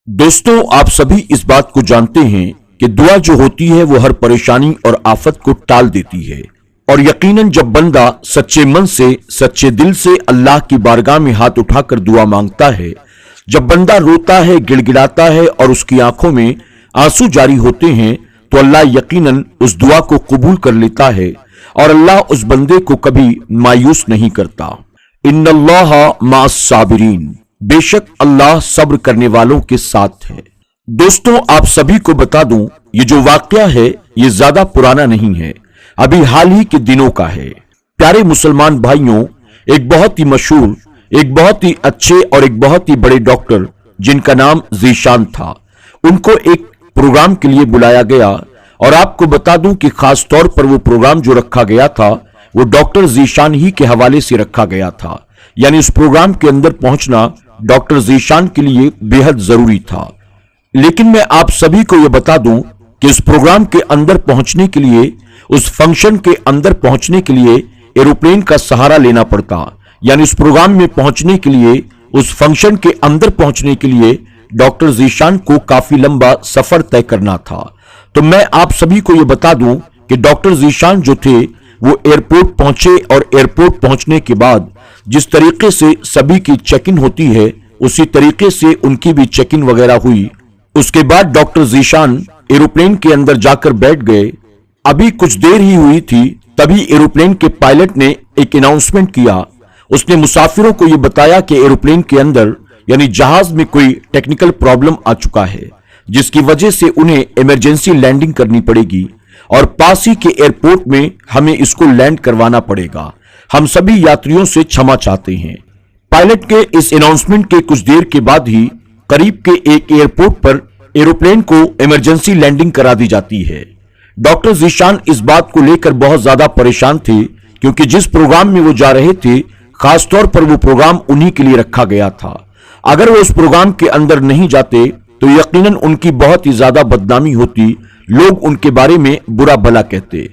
दोस्तों, आप सभी इस बात को जानते हैं कि दुआ जो होती है वो हर परेशानी और आफत को टाल देती है। और यकीनन जब बंदा सच्चे मन से, सच्चे दिल से अल्लाह की बारगाह में हाथ उठाकर दुआ मांगता है, जब बंदा रोता है, गिड़गिड़ाता है और उसकी आंखों में आंसू जारी होते हैं, तो अल्लाह यकीनन उस दुआ को कबूल कर लेता है और अल्लाह उस बंदे को कभी मायूस नहीं करता। इन्नल्लाह माअस साबिरीन, बेशक अल्लाह सब्र करने वालों के साथ है। दोस्तों, आप सभी को बता दूं, ये जो वाकया है ये ज्यादा पुराना नहीं है, अभी हाल ही के दिनों का है। प्यारे मुसलमान भाइयों, एक बहुत ही मशहूर, एक बहुत ही अच्छे और एक बहुत ही बड़े डॉक्टर जिनका नाम ज़ीशान था, उनको एक प्रोग्राम के लिए बुलाया गया। और आपको बता दूं कि खास तौर पर वो प्रोग्राम जो रखा गया था वो डॉक्टर ज़ीशान ही के हवाले से रखा गया था, यानी उस प्रोग्राम के अंदर पहुंचना डॉक्टर ज़ीशान के लिए बेहद जरूरी था। लेकिन मैं आप सभी को यह बता दूं कि उस प्रोग्राम के अंदर पहुंचने के लिए, उस फंक्शन के अंदर पहुंचने के लिए एरोप्लेन का सहारा लेना पड़ता, यानी उस प्रोग्राम में पहुंचने के लिए, उस फंक्शन के अंदर पहुंचने के लिए डॉक्टर ज़ीशान को काफी लंबा सफर तय करना था। तो मैं आप सभी को यह बता दूं कि डॉक्टर ज़ीशान जो थे वो एयरपोर्ट पहुंचे और एयरपोर्ट पहुंचने के बाद जिस तरीके से सभी की चेक इन होती है उसी तरीके से उनकी भी चेक इन वगैरह हुई। उसके बाद डॉक्टर ज़ीशान एरोप्लेन के अंदर जाकर बैठ गए। अभी कुछ देर ही हुई थी, तभी एरोप्लेन के पायलट ने एक अनाउंसमेंट किया। उसने मुसाफिरों को यह बताया कि एरोप्लेन के अंदर यानी जहाज में कोई टेक्निकल प्रॉब्लम आ चुका है, जिसकी वजह से उन्हें इमरजेंसी लैंडिंग करनी पड़ेगी और पास ही के एयरपोर्ट में हमें इसको लैंड करवाना पड़ेगा। हम सभी यात्रियों से क्षमा चाहते हैं। पायलट के इस अनाउंसमेंट के कुछ देर के बाद ही करीब के एक एयरपोर्ट पर एरोप्लेन को इमरजेंसी लैंडिंग करा दी जाती है। डॉक्टर ज़ीशान इस बात को लेकर बहुत ज्यादा परेशान थे, क्योंकि जिस प्रोग्राम में वो जा रहे थे खास तौर पर वो प्रोग्राम उन्हीं के लिए रखा गया था। अगर वो उस प्रोग्राम के अंदर नहीं जाते तो यकीनन उनकी बहुत ही ज्यादा बदनामी होती, लोग उनके बारे में बुरा भला कहते।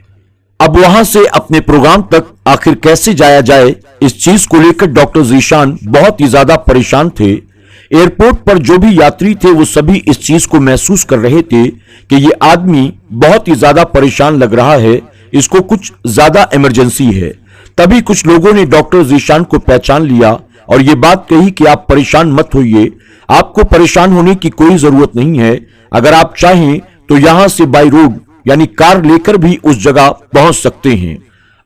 अब वहां से अपने प्रोग्राम तक आखिर कैसे जाया जाए, इस चीज को लेकर डॉक्टर ज़ीशान बहुत ही ज्यादा परेशान थे। एयरपोर्ट पर जो भी यात्री थे वो सभी इस चीज को महसूस कर रहे थे कि ये आदमी बहुत ही ज्यादा परेशान लग रहा है, इसको कुछ ज्यादा इमरजेंसी है। तभी कुछ लोगों ने डॉक्टर ज़ीशान को पहचान लिया और ये बात कही कि आप परेशान मत होइए, आपको परेशान होने की कोई जरूरत नहीं है। अगर आप चाहें तो यहां से बाय रोड यानी कार लेकर भी उस जगह पहुंच सकते हैं।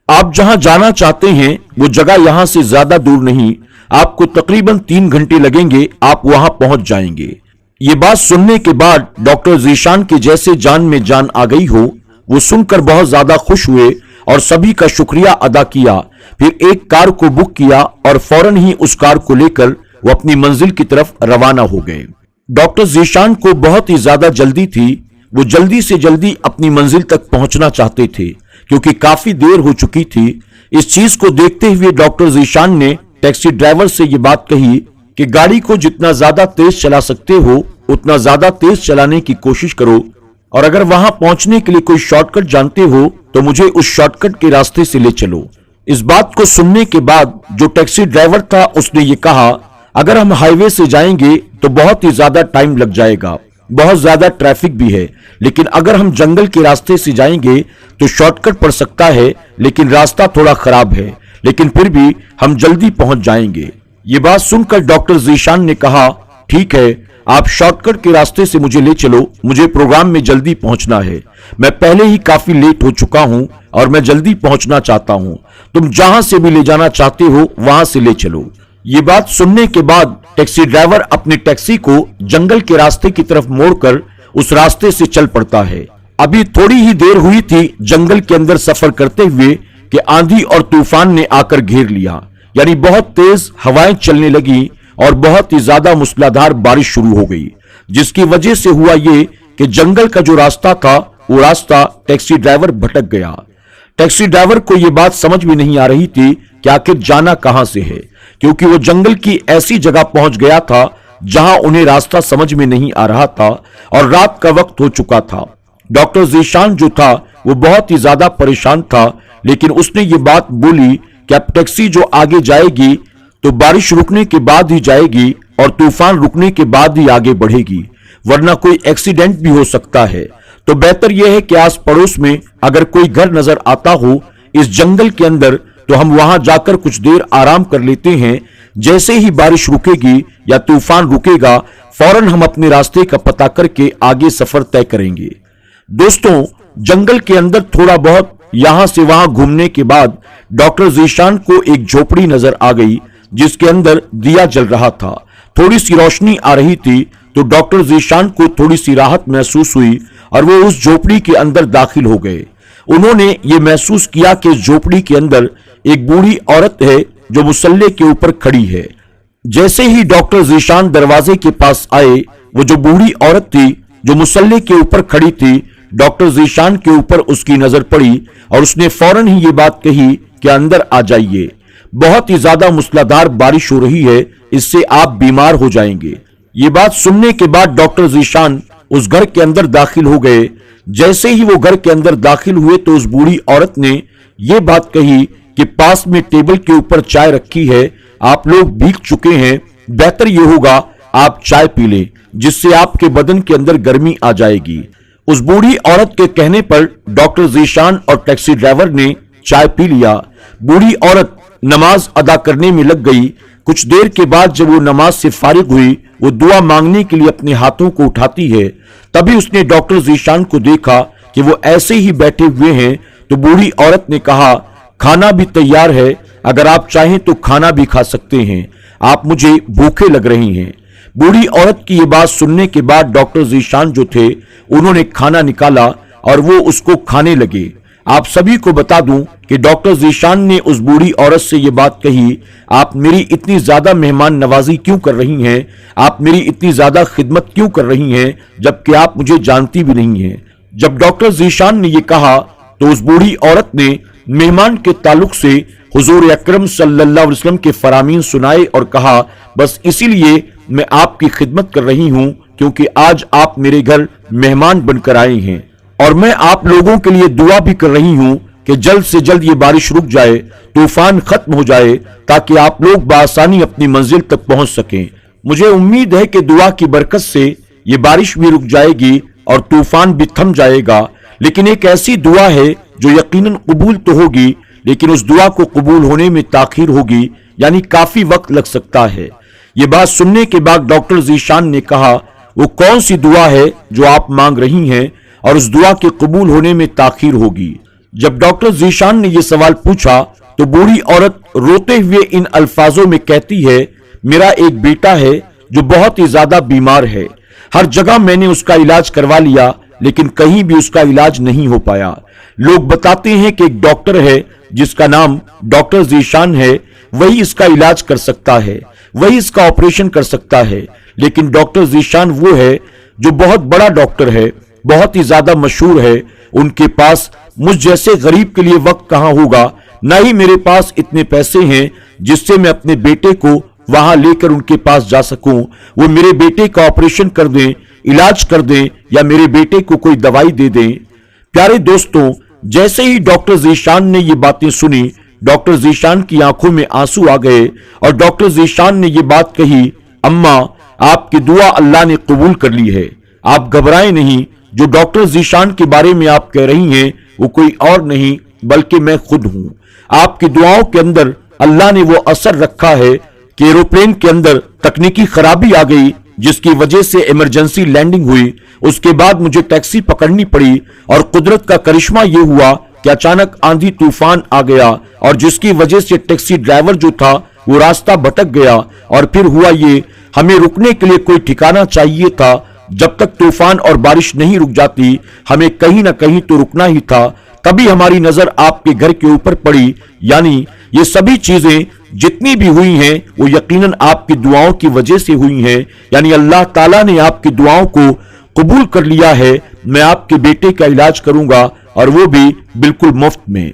आप जहां जाना चाहते हैं वो जगह यहां से ज्यादा दूर नहीं, आपको तकरीबन 3 घंटे लगेंगे, आप वहां पहुंच जाएंगे। ये बात सुनने के बाद डॉक्टर ज़ीशान के जैसे जान में जान आ गई हो, वो सुनकर बहुत ज्यादा खुश हुए और सभी का शुक्रिया अदा किया। फिर एक कार को बुक किया और फौरन ही उस कार को लेकर वो अपनी मंजिल की तरफ रवाना हो गए। डॉक्टर ज़ीशान को बहुत ही ज्यादा जल्दी थी, वो जल्दी से जल्दी अपनी मंजिल तक पहुंचना चाहते थे, क्योंकि काफी देर हो चुकी थी। इस चीज को देखते हुए डॉक्टर ज़ीशान ने टैक्सी ड्राइवर से ये बात कही कि गाड़ी को जितना ज्यादा तेज चला सकते हो उतना ज्यादा तेज चलाने की कोशिश करो, और अगर वहां पहुंचने के लिए कोई शॉर्टकट जानते हो तो मुझे उस शॉर्टकट के रास्ते से ले चलो। इस बात को सुनने के बाद जो टैक्सी ड्राइवर था उसने ये कहा, अगर हम हाईवे से जाएंगे तो बहुत ही ज्यादा टाइम लग जाएगा, बहुत ज्यादा ट्रैफिक भी है, लेकिन अगर हम जंगल के रास्ते से जाएंगे तो शॉर्टकट पड़ सकता है, लेकिन रास्ता थोड़ा खराब है, लेकिन फिर भी हम जल्दी पहुंच जाएंगे। ये बात सुनकर डॉक्टर ज़ीशान ने कहा, ठीक है, आप शॉर्टकट के रास्ते से मुझे ले चलो, मुझे प्रोग्राम में जल्दी पहुंचना है, मैं पहले ही काफी लेट हो चुका हूं और मैं जल्दी पहुंचना चाहता हूं, तुम जहां से भी ले जाना चाहते हो वहां से ले चलो। ये बात सुनने के बाद टैक्सी ड्राइवर अपनी टैक्सी को जंगल के रास्ते की तरफ मोड़कर उस रास्ते से चल पड़ता है। अभी थोड़ी ही देर हुई थी जंगल के अंदर सफर करते हुए कि आंधी और तूफान ने आकर घेर लिया, यानी बहुत तेज हवाएं चलने लगी और बहुत ही ज्यादा मूसलाधार बारिश शुरू हो गई, जिसकी वजह से हुआ ये कि जंगल का जो रास्ता था वो रास्ता टैक्सी ड्राइवर भटक गया। टैक्सी ड्राइवर को यह बात समझ में नहीं आ रही थी कि आखिर जाना कहां से है, क्योंकि वो जंगल की ऐसी जगह पहुंच गया था जहां उन्हें रास्ता समझ में नहीं आ रहा था और रात का वक्त हो चुका था। डॉक्टर ज़ीशान जो था वो बहुत ही ज्यादा परेशान था, लेकिन उसने ये बात बोली कि अब टैक्सी जो आगे जाएगी तो बारिश रुकने के बाद ही जाएगी और तूफान रुकने के बाद ही आगे बढ़ेगी, वरना कोई एक्सीडेंट भी हो सकता है। तो बेहतर यह है कि आस पड़ोस में अगर कोई घर नजर आता हो इस जंगल के अंदर, तो हम वहां जाकर कुछ देर आराम कर लेते हैं। जैसे ही बारिश रुकेगी या तूफान रुकेगा, फौरन हम अपने रास्ते का पता करके आगे सफर तय करेंगे। दोस्तों, जंगल के अंदर थोड़ा बहुत यहां से वहां घूमने के बाद डॉक्टर जीशान को एक झोपड़ी नजर आ गई जिसके अंदर दिया जल रहा था। थोड़ी सी रोशनी आ रही थी तो डॉक्टर जीशान को थोड़ी सी राहत महसूस हुई और वो उस झोपड़ी के अंदर दाखिल हो गए। उन्होंने ये महसूस किया कि इस झोपड़ी के अंदर एक बूढ़ी औरत है जो मुसल्ले के ऊपर खड़ी है। जैसे ही डॉक्टर जीशान दरवाजे के पास आए, वो जो बूढ़ी औरत थी जो मुसल्ले के ऊपर खड़ी थी, डॉक्टर जीशान के ऊपर उसकी नजर पड़ी और उसने फौरन ही ये बात कही कि अंदर आ जाइए, बहुत ही ज्यादा मूसलाधार बारिश हो रही है, इससे आप बीमार हो जाएंगे। ये बात सुनने के बाद डॉक्टर जीशान उस घर के अंदर दाखिल हो गए। जैसे ही वो घर के अंदर दाखिल हुए तो उस बूढ़ी औरत ने ये बात कही कि पास में टेबल के ऊपर चाय रखी है, आप लोग भीग चुके हैं, बेहतर ये होगा आप चाय पी लें जिससे आपके बदन के अंदर गर्मी आ जाएगी। उस बूढ़ी औरत के कहने पर डॉक्टर जीशान और टैक्सी ड्राइवर ने चाय पी लिया। बूढ़ी औरत नमाज अदा करने में लग गई। कुछ देर के बाद जब वो नमाज से फारिग हुई, वो दुआ मांगने के लिए अपने हाथों को उठाती है। तभी उसने डॉक्टर जीशान को देखा कि वो ऐसे ही बैठे हुए हैं। तो बूढ़ी औरत ने कहा, खाना भी तैयार है, अगर आप चाहें तो खाना भी खा सकते हैं, आप मुझे भूखे लग रही हैं। बूढ़ी औरत की ये बात सुनने के बाद डॉक्टर जीशान जो थे उन्होंने खाना निकाला और वो उसको खाने लगे। आप सभी को बता दूं कि डॉक्टर जीशान ने उस बूढ़ी औरत से ये बात कही, आप मेरी इतनी ज्यादा मेहमान नवाजी क्यों कर रही हैं, आप मेरी इतनी ज्यादा खिदमत क्यों कर रही हैं जबकि आप मुझे जानती भी नहीं हैं। जब डॉक्टर जीशान ने ये कहा तो उस बूढ़ी औरत ने मेहमान के ताल्लुक से हुजूर अकरम सल्लल्लाहु अलैहि वसल्लम के फरामीन सुनाए और कहा, बस इसीलिए मैं आपकी खिदमत कर रही हूं क्योंकि आज आप मेरे घर मेहमान बनकर आए हैं और मैं आप लोगों के लिए दुआ भी कर रही हूं कि जल्द से जल्द ये बारिश रुक जाए, तूफान खत्म हो जाए ताकि आप लोग बआसानी अपनी मंजिल तक पहुंच सकें। मुझे उम्मीद है कि दुआ की बरकत से ये बारिश भी रुक जाएगी और तूफान भी थम जाएगा। लेकिन एक ऐसी दुआ है जो यकीनन कबूल तो होगी, लेकिन उस दुआ को कबूल होने में ताखीर होगी, यानी काफी वक्त लग सकता है। ये बात सुनने के बाद डॉक्टर जीशान ने कहा, वो कौन सी दुआ है जो आप मांग रही हैं और उस दुआ के कबूल होने में ताखीर होगी। जब डॉक्टर जीशान ने यह सवाल पूछा तो बूढ़ी औरत रोते हुए इन अल्फाजों में कहती है, मेरा एक बेटा है जो बहुत ही ज्यादा बीमार है, हर जगह मैंने उसका इलाज करवा लिया लेकिन कहीं भी उसका इलाज नहीं हो पाया। लोग बताते हैं कि एक डॉक्टर है जिसका नाम डॉक्टर जीशान है, वही इसका इलाज कर सकता है, वही इसका ऑपरेशन कर सकता है। लेकिन डॉक्टर जीशान वो है जो बहुत बड़ा डॉक्टर है, बहुत ही ज्यादा मशहूर है, उनके पास मुझ जैसे गरीब के लिए वक्त कहां होगा, ना ही मेरे पास इतने पैसे हैं जिससे मैं अपने बेटे को वहां लेकर उनके पास जा सकूं, वो मेरे बेटे का ऑपरेशन कर दें, इलाज कर दें या मेरे बेटे को कोई दवाई दे दें। प्यारे दोस्तों, जैसे ही डॉक्टर जीशान ने ये बातें सुनी, डॉक्टर जीशान की आंखों में आंसू आ गए और डॉक्टर जीशान ने ये बात कही, अम्मा आपकी दुआ अल्लाह ने कबूल कर ली है, आप घबराएं नहीं, जो डॉक्टर जीशान के बारे में आप कह रही हैं वो कोई और नहीं बल्कि मैं खुद हूं। आपकी दुआओं के अंदर अल्लाह ने वो असर रखा है कि एरोप्लेन के अंदर तकनीकी खराबी आ गई जिसकी वजह से इमरजेंसी लैंडिंग हुई। उसके बाद मुझे टैक्सी पकड़नी पड़ी और कुदरत का करिश्मा यह हुआ कि अचानक आंधी तूफान आ गया और जिसकी वजह से टैक्सी ड्राइवर जो था वो रास्ता भटक गया। और फिर हुआ ये, हमें रुकने के लिए कोई ठिकाना चाहिए था, जब तक तूफान और बारिश नहीं रुक जाती हमें कहीं ना कहीं तो रुकना ही था। तभी हमारी नजर आपके घर के ऊपर पड़ी, यानी ये सभी चीजें जितनी भी हुई हैं वो यकीनन आपकी दुआओं की वजह से हुई हैं, यानी अल्लाह ताला ने आपकी दुआओं को कबूल कर लिया है। मैं आपके बेटे का इलाज करूंगा और वो भी बिल्कुल मुफ्त में।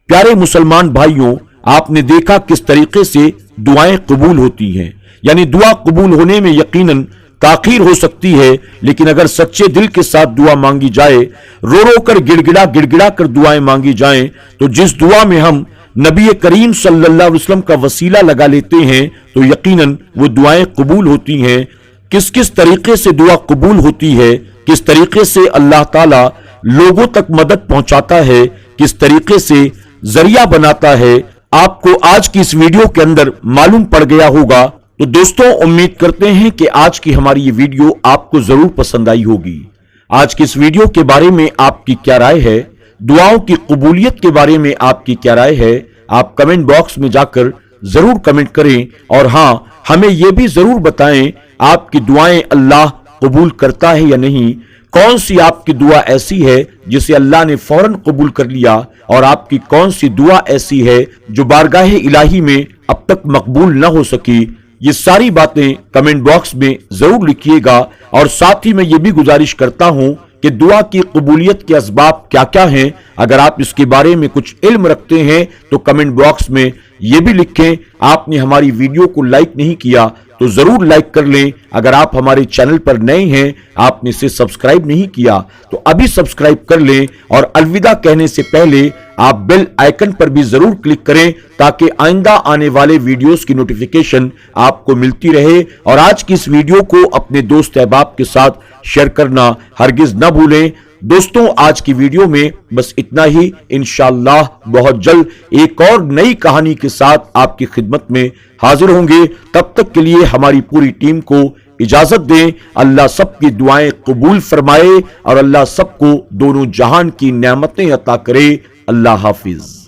प्यारे मुसलमान भाइयों, आपने देखा किस तरीके से दुआएं कबूल होती हैं, यानी दुआ कबूल होने में यकीनन ताखीर हो सकती है, लेकिन अगर सच्चे दिल के साथ दुआ मांगी जाए, रो रो कर गिड़गिड़ा कर दुआएं मांगी जाएं, तो जिस दुआ में हम नबी करीम सल्लल्लाहु अलैहि वसल्लम का वसीला लगा लेते हैं तो यकीनन वो दुआएं कबूल होती हैं। किस किस तरीके से दुआ कबूल होती है, किस तरीके से अल्लाह ताला लोगों तक मदद पहुंचाता है, किस तरीके से जरिया बनाता है, आपको आज की इस वीडियो के अंदर मालूम पड़ गया होगा। तो दोस्तों, उम्मीद करते हैं कि आज की हमारी ये वीडियो आपको जरूर पसंद आई होगी। आज की इस वीडियो के बारे में आपकी क्या राय है, दुआओं की कबूलियत के बारे में आपकी क्या राय है, आप कमेंट बॉक्स में जाकर जरूर कमेंट करें। और हां, हमें यह भी जरूर बताएं आपकी दुआएं अल्लाह कबूल करता है या नहीं। कौन सी आपकी दुआ ऐसी है जिसे अल्लाह ने फौरन कबूल कर लिया, और आपकी कौन सी दुआ ऐसी है जो बारगाह इलाही में अब तक मकबूल न हो सकी। ये सारी बातें कमेंट बॉक्स में जरूर लिखिएगा। और साथ ही मैं ये भी गुजारिश करता हूं कि दुआ की कबूलियत के असबाब क्या क्या हैं, अगर आप इसके बारे में कुछ इल्म रखते हैं तो कमेंट बॉक्स में ये भी लिखें। आपने हमारी वीडियो को लाइक नहीं किया तो जरूर लाइक कर लें। अगर आप हमारे चैनल पर नए हैं, आपने इसे सब्सक्राइब नहीं किया तो अभी सब्सक्राइब कर लें। और अलविदा कहने से पहले आप बेल आइकन पर भी जरूर क्लिक करें ताकि आइंदा आने वाले वीडियोस की नोटिफिकेशन आपको मिलती रहे। और आज की इस वीडियो को अपने दोस्त अहबाब के साथ शेयर करना हरगिज न भूलें। दोस्तों, आज की वीडियो में बस इतना ही। इंशाअल्लाह बहुत जल्द एक और नई कहानी के साथ आपकी खिदमत में हाजिर होंगे। तब तक के लिए हमारी पूरी टीम को इजाजत दें। अल्लाह सबकी दुआएं कबूल फरमाए और अल्लाह सबको दोनों जहान की नेमतें अता करे। अल्लाह हाफिज।